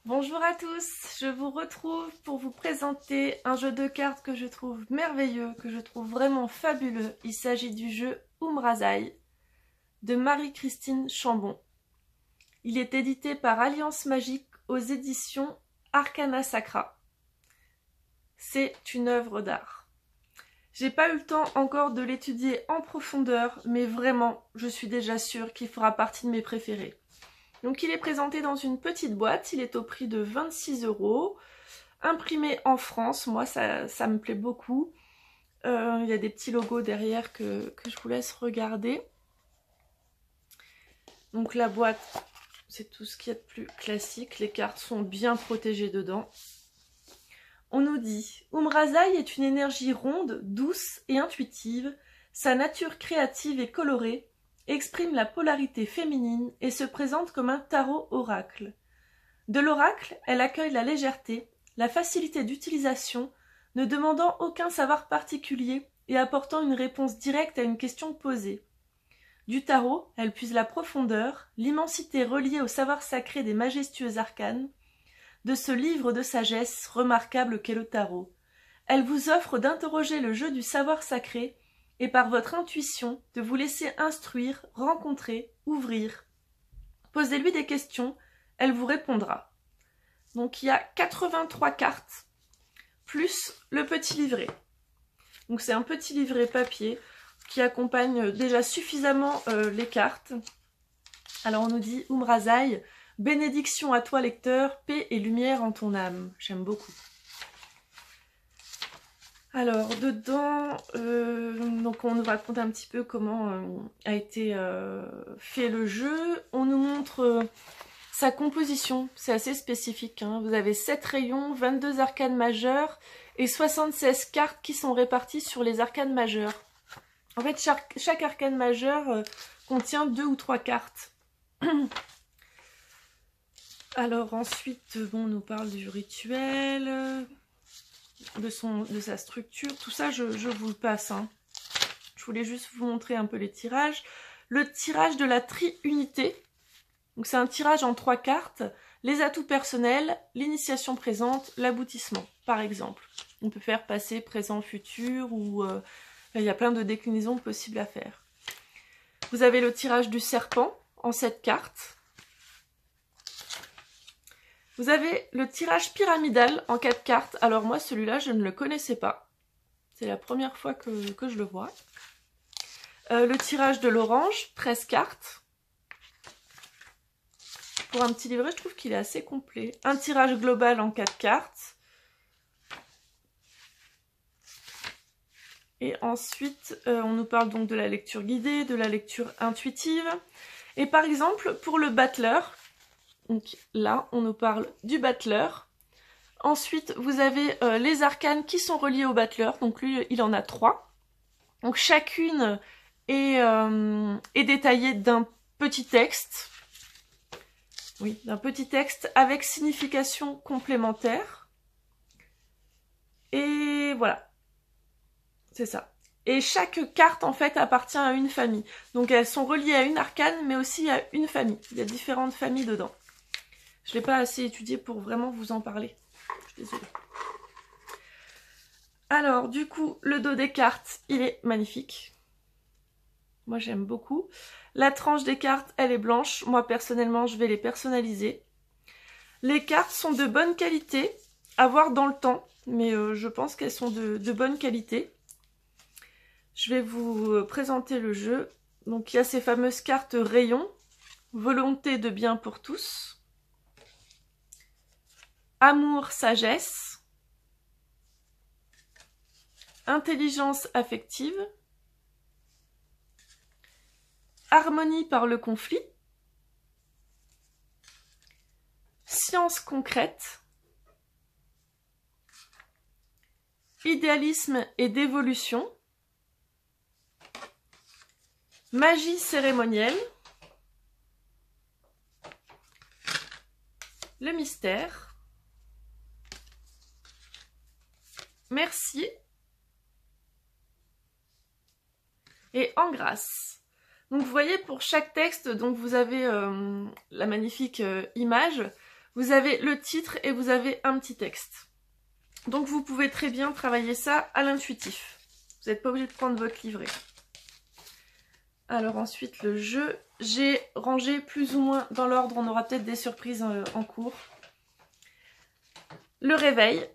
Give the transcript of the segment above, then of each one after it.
Bonjour à tous, je vous retrouve pour vous présenter un jeu de cartes que je trouve merveilleux, que je trouve vraiment fabuleux. Il s'agit du jeu Umrazaï de Marie-Christine Chambon. Il est édité par Alliance Magique aux éditions Arcana Sacra. C'est une œuvre d'art. J'ai pas eu le temps encore de l'étudier en profondeur, mais vraiment, je suis déjà sûre qu'il fera partie de mes préférés. Donc il est présenté dans une petite boîte, il est au prix de 26 €, imprimé en France, moi ça me plaît beaucoup. Il y a des petits logos derrière que je vous laisse regarder. Donc la boîte, c'est tout ce qu'il y a de plus classique, les cartes sont bien protégées dedans. On nous dit « Umrazaï est une énergie ronde, douce et intuitive, sa nature créative et colorée exprime la polarité féminine et se présente comme un tarot oracle. De l'oracle, elle accueille la légèreté, la facilité d'utilisation, ne demandant aucun savoir particulier et apportant une réponse directe à une question posée. Du tarot, elle puise la profondeur, l'immensité reliée au savoir sacré des majestueux arcanes, de ce livre de sagesse remarquable qu'est le tarot. Elle vous offre d'interroger le jeu du savoir sacré et par votre intuition de vous laisser instruire, rencontrer, ouvrir. Posez-lui des questions, elle vous répondra. » Donc il y a 83 cartes, plus le petit livret. Donc c'est un petit livret papier qui accompagne déjà suffisamment les cartes. Alors on nous dit « Umrazaï, bénédiction à toi lecteur, paix et lumière en ton âme ». J'aime beaucoup. Alors, dedans, donc on nous raconte un petit peu comment a été fait le jeu. On nous montre sa composition, c'est assez spécifique, hein. Vous avez 7 rayons, 22 arcanes majeures et 76 cartes qui sont réparties sur les arcanes majeures. En fait, chaque arcane majeur contient 2 ou 3 cartes. Alors ensuite, bon, on nous parle du rituel... de sa structure, tout ça je vous le passe, hein. Je voulais juste vous montrer un peu les tirages. Le tirage de la tri-unité, donc c'est un tirage en 3 cartes, les atouts personnels, l'initiation présente, l'aboutissement, par exemple. On peut faire passé, présent, futur, ou il y a plein de déclinaisons possibles à faire. Vous avez le tirage du serpent en 7 cartes. Vous avez le tirage pyramidal en 4 cartes. Alors moi, celui-là, je ne le connaissais pas. C'est la première fois que je le vois. Le tirage de l'orange, 13 cartes. Pour un petit livret, je trouve qu'il est assez complet. Un tirage global en 4 cartes. Et ensuite, on nous parle donc de la lecture guidée, de la lecture intuitive. Et par exemple, pour le battleur... Donc là, on nous parle du battleur. Ensuite, vous avez les arcanes qui sont reliés au battleur. Donc lui, il en a 3. Donc chacune est détaillée d'un petit texte. Oui, d'un petit texte avec signification complémentaire. Et voilà. C'est ça. Et chaque carte, en fait, appartient à une famille. Donc elles sont reliées à une arcane, mais aussi à une famille. Il y a différentes familles dedans. Je ne l'ai pas assez étudié pour vraiment vous en parler. Je suis désolée. Alors, du coup, le dos des cartes, il est magnifique. Moi, j'aime beaucoup. La tranche des cartes, elle est blanche. Moi, personnellement, je vais les personnaliser. Les cartes sont de bonne qualité, à voir dans le temps, mais je pense qu'elles sont de bonne qualité. Je vais vous présenter le jeu. Donc, il y a ces fameuses cartes rayons. Volonté de bien pour tous. Amour, sagesse, intelligence affective, harmonie par le conflit, science concrète, idéalisme et dévolution, magie cérémonielle, le mystère, merci et en grâce. Donc vous voyez, pour chaque texte, donc vous avez la magnifique image. Vous avez le titre et vous avez un petit texte. Donc vous pouvez très bien travailler ça à l'intuitif. Vous n'êtes pas obligé de prendre votre livret. Alors ensuite le jeu, j'ai rangé plus ou moins dans l'ordre, on aura peut-être des surprises en cours. Le réveil.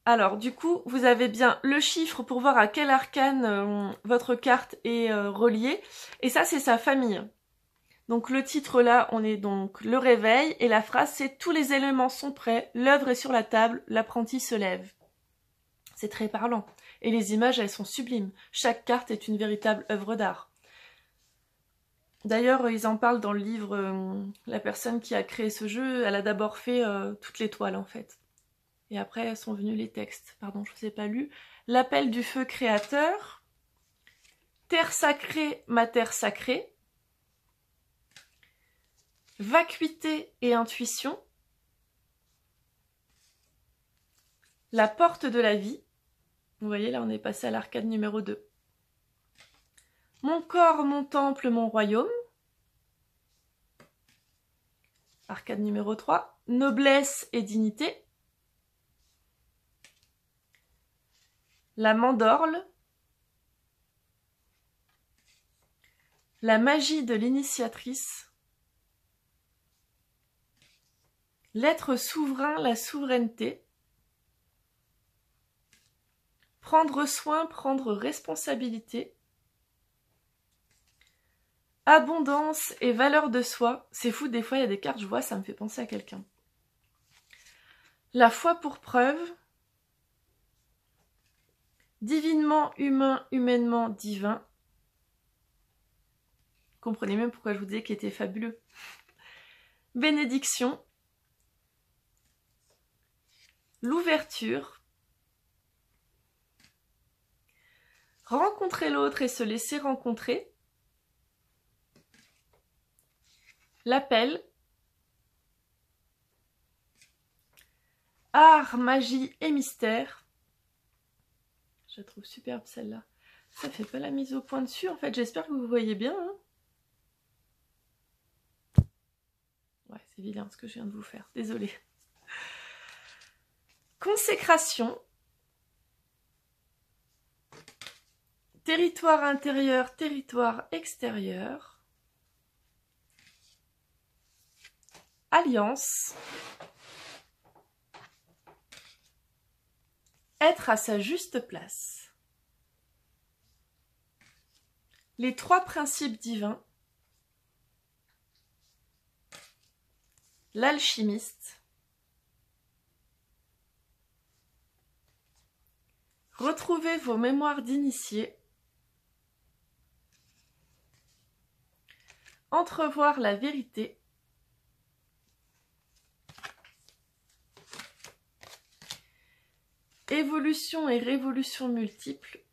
Alors du coup, vous avez bien le chiffre pour voir à quel arcane votre carte est reliée. Et ça, c'est sa famille. Donc le titre là, on est donc le réveil. Et la phrase, c'est tous les éléments sont prêts, l'œuvre est sur la table, l'apprenti se lève. C'est très parlant. Et les images, elles sont sublimes. Chaque carte est une véritable œuvre d'art. D'ailleurs, ils en parlent dans le livre. La personne qui a créé ce jeu, elle a d'abord fait toutes les toiles en fait. Et après sont venus les textes. Pardon, je ne vous ai pas lu. L'appel du feu créateur. Terre sacrée, ma terre sacrée. Vacuité et intuition. La porte de la vie. Vous voyez, là, on est passé à l'arcade numéro 2. Mon corps, mon temple, mon royaume. Arcade numéro 3. Noblesse et dignité. La mandorle. La magie de l'initiatrice. L'être souverain, la souveraineté. Prendre soin, prendre responsabilité. Abondance et valeur de soi. C'est fou, des fois il y a des cartes, je vois, ça me fait penser à quelqu'un. La foi pour preuve. Divinement humain, humainement divin. Comprenez même pourquoi je vous disais qu'il était fabuleux. Bénédiction. L'ouverture. Rencontrer l'autre et se laisser rencontrer. L'appel. Art, magie et mystère. Je la trouve superbe celle-là. Ça fait pas la mise au point dessus en fait. J'espère que vous voyez bien. Hein, ouais, c'est vilain ce que je viens de vous faire. Désolée. Consécration. Territoire intérieur, territoire extérieur. Alliance. Être à sa juste place. Les 3 principes divins. L'alchimiste. Retrouvez vos mémoires d'initiés. Entrevoir la vérité. Évolution et révolution multiples.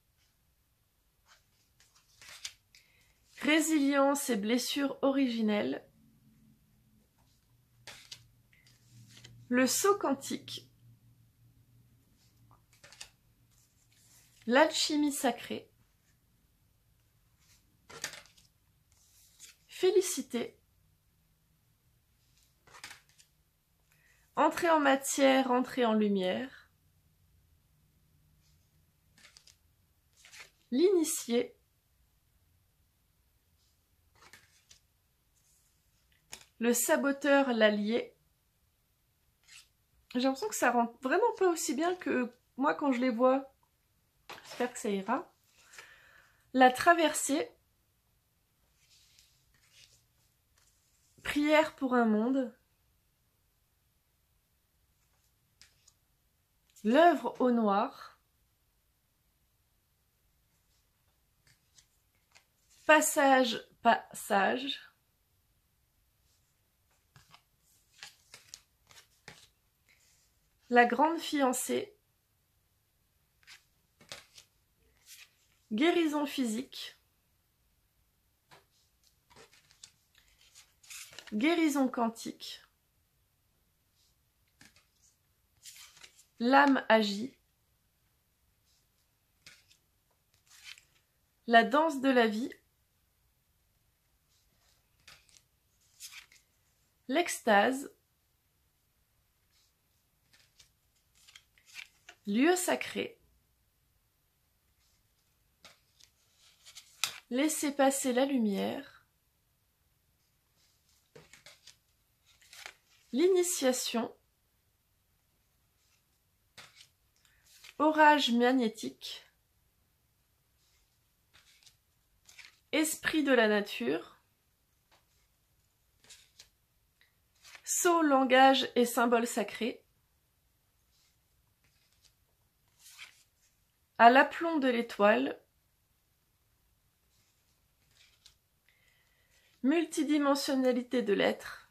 Résilience et blessures originelles. Le saut quantique. L'alchimie sacrée. Félicité. Entrer en matière, entrer en lumière. L'initié. Le saboteur, l'allié. J'ai l'impression que ça rentre vraiment pas aussi bien que moi quand je les vois. J'espère que ça ira. La traversée. Prière pour un monde. L'œuvre au noir. Passage, passage. La grande fiancée. Guérison physique. Guérison quantique. L'âme agit. La danse de la vie. L'extase. Lieu sacré. Laissez passer la lumière. L'initiation. Orage magnétique. Esprit de la nature. Sceau, langage et symboles sacrés. À l'aplomb de l'étoile. Multidimensionnalité de l'être.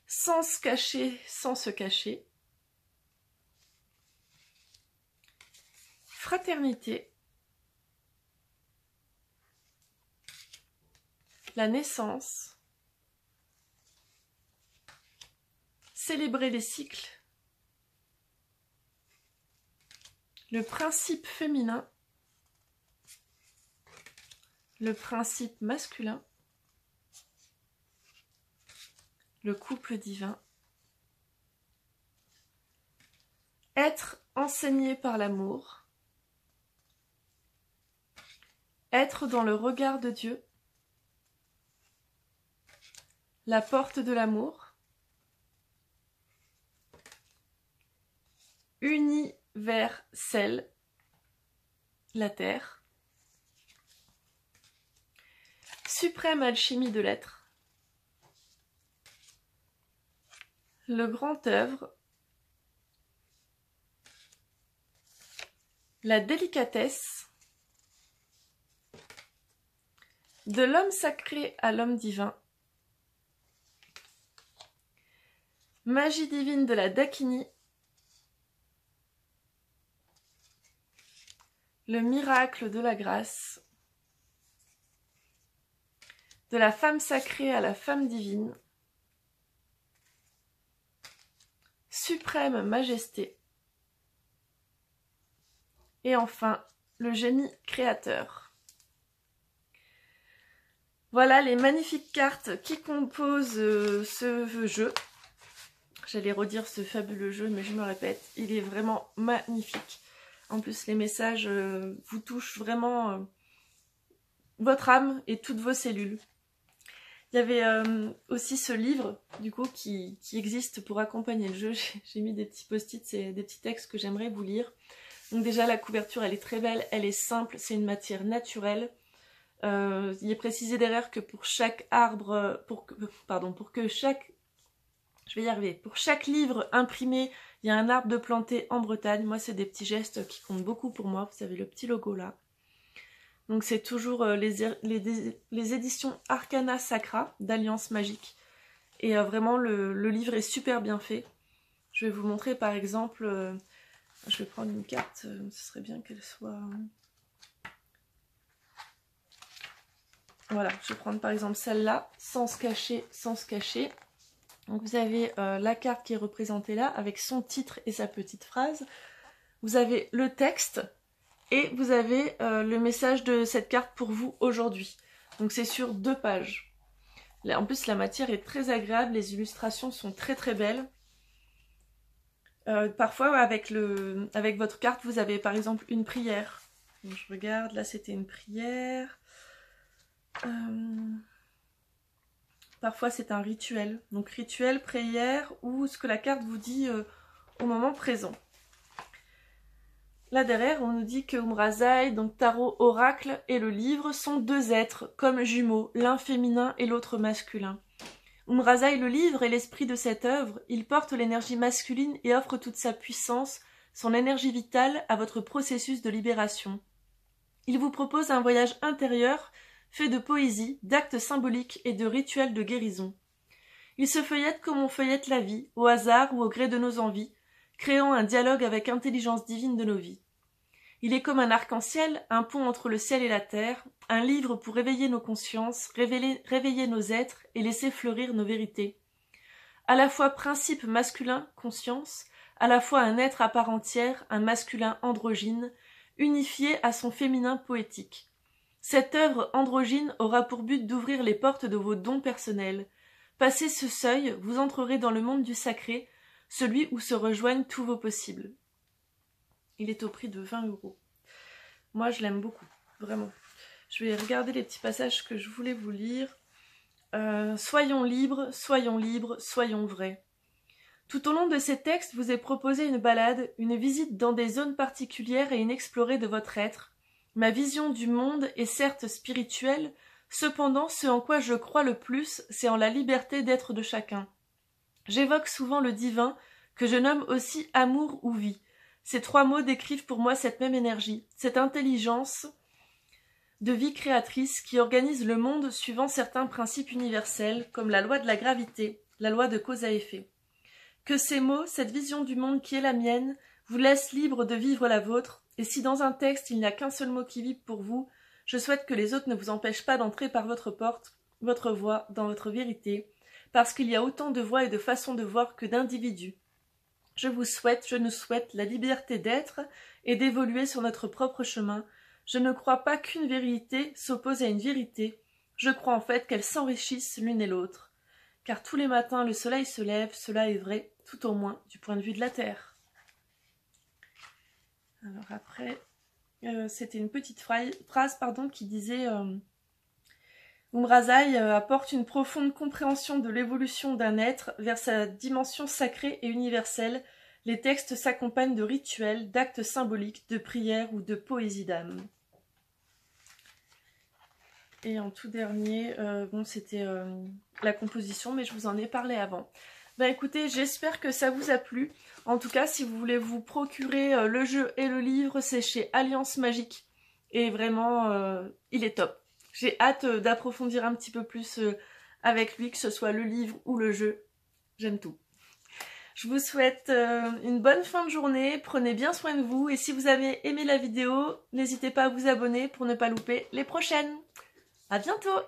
Sens caché sans se cacher. Fraternité. La naissance. Célébrer les cycles. Le principe féminin. Le principe masculin. Le couple divin. Être enseigné par l'amour. Être dans le regard de Dieu. La porte de l'amour. Universel. La terre. Suprême alchimie de l'être. Le grand œuvre. La délicatesse. De l'homme sacré à l'homme divin. Magie divine de la Dakini. Le miracle de la grâce. De la femme sacrée à la femme divine. Suprême majesté. Et enfin, le génie créateur. Voilà les magnifiques cartes qui composent ce jeu. J'allais redire ce fabuleux jeu, mais je me répète, il est vraiment magnifique. En plus, les messages vous touchent vraiment votre âme et toutes vos cellules. Il y avait aussi ce livre, du coup, qui existe pour accompagner le jeu. J'ai mis des petits post-it, c'est des petits textes que j'aimerais vous lire. Donc déjà, la couverture, elle est très belle, elle est simple, c'est une matière naturelle. Il est précisé derrière que pour chaque arbre, pour chaque livre imprimé, il y a un arbre de planté en Bretagne. Moi, c'est des petits gestes qui comptent beaucoup pour moi. Vous avez le petit logo là. Donc c'est toujours les éditions Arcana Sacra d'Alliance Magique. Et vraiment, le livre est super bien fait. Je vais vous montrer par exemple, je vais prendre une carte, ce serait bien qu'elle soit... Voilà, je vais prendre par exemple celle-là, sans se cacher, sans se cacher. Donc vous avez la carte qui est représentée là, avec son titre et sa petite phrase. Vous avez le texte. Et vous avez le message de cette carte pour vous aujourd'hui. Donc c'est sur 2 pages. Là, en plus la matière est très agréable, les illustrations sont très très belles. Parfois avec votre carte vous avez par exemple une prière. Donc, je regarde, là c'était une prière. Parfois c'est un rituel. Donc rituel, prière ou ce que la carte vous dit au moment présent. Là derrière, on nous dit que Umrazai, donc tarot, oracle et le livre sont 2 êtres, comme jumeaux, l'un féminin et l'autre masculin. Umrazai, le livre, est l'esprit de cette œuvre, il porte l'énergie masculine et offre toute sa puissance, son énergie vitale à votre processus de libération. Il vous propose un voyage intérieur fait de poésie, d'actes symboliques et de rituels de guérison. Il se feuillette comme on feuillette la vie, au hasard ou au gré de nos envies, créant un dialogue avec l'intelligence divine de nos vies. Il est comme un arc-en-ciel, un pont entre le ciel et la terre, un livre pour réveiller nos consciences, réveiller nos êtres et laisser fleurir nos vérités. À la fois principe masculin, conscience, à la fois un être à part entière, un masculin androgyne, unifié à son féminin poétique. Cette œuvre androgyne aura pour but d'ouvrir les portes de vos dons personnels. Passez ce seuil, vous entrerez dans le monde du sacré, celui où se rejoignent tous vos possibles. Il est au prix de 20 €. Moi, je l'aime beaucoup, vraiment. Je vais regarder les petits passages que je voulais vous lire. Soyons libres, soyons vrais. Tout au long de ces textes, vous est proposé une balade, une visite dans des zones particulières et inexplorées de votre être. Ma vision du monde est certes spirituelle, cependant ce en quoi je crois le plus, c'est en la liberté d'être de chacun. J'évoque souvent le divin, que je nomme aussi amour ou vie. Ces 3 mots décrivent pour moi cette même énergie, cette intelligence de vie créatrice qui organise le monde suivant certains principes universels, comme la loi de la gravité, la loi de cause à effet. Que ces mots, cette vision du monde qui est la mienne, vous laissent libre de vivre la vôtre, et si dans un texte il n'y a qu'un seul mot qui vibre pour vous, je souhaite que les autres ne vous empêchent pas d'entrer par votre porte, votre voix, dans votre vérité, parce qu'il y a autant de voix et de façons de voir que d'individus. Je nous souhaite la liberté d'être et d'évoluer sur notre propre chemin. Je ne crois pas qu'une vérité s'oppose à une vérité, je crois en fait qu'elles s'enrichissent l'une et l'autre. Car tous les matins le soleil se lève, cela est vrai, tout au moins du point de vue de la Terre. Alors après, c'était une petite phrase qui disait Umrazai apporte une profonde compréhension de l'évolution d'un être vers sa dimension sacrée et universelle. Les textes s'accompagnent de rituels, d'actes symboliques, de prières ou de poésie d'âme. Et en tout dernier, c'était la composition, mais je vous en ai parlé avant. Écoutez, j'espère que ça vous a plu. En tout cas, si vous voulez vous procurer le jeu et le livre, c'est chez Alliance Magique. Et vraiment, il est top. J'ai hâte d'approfondir un petit peu plus avec lui, que ce soit le livre ou le jeu. J'aime tout. Je vous souhaite une bonne fin de journée. Prenez bien soin de vous. Et si vous avez aimé la vidéo, n'hésitez pas à vous abonner pour ne pas louper les prochaines. À bientôt!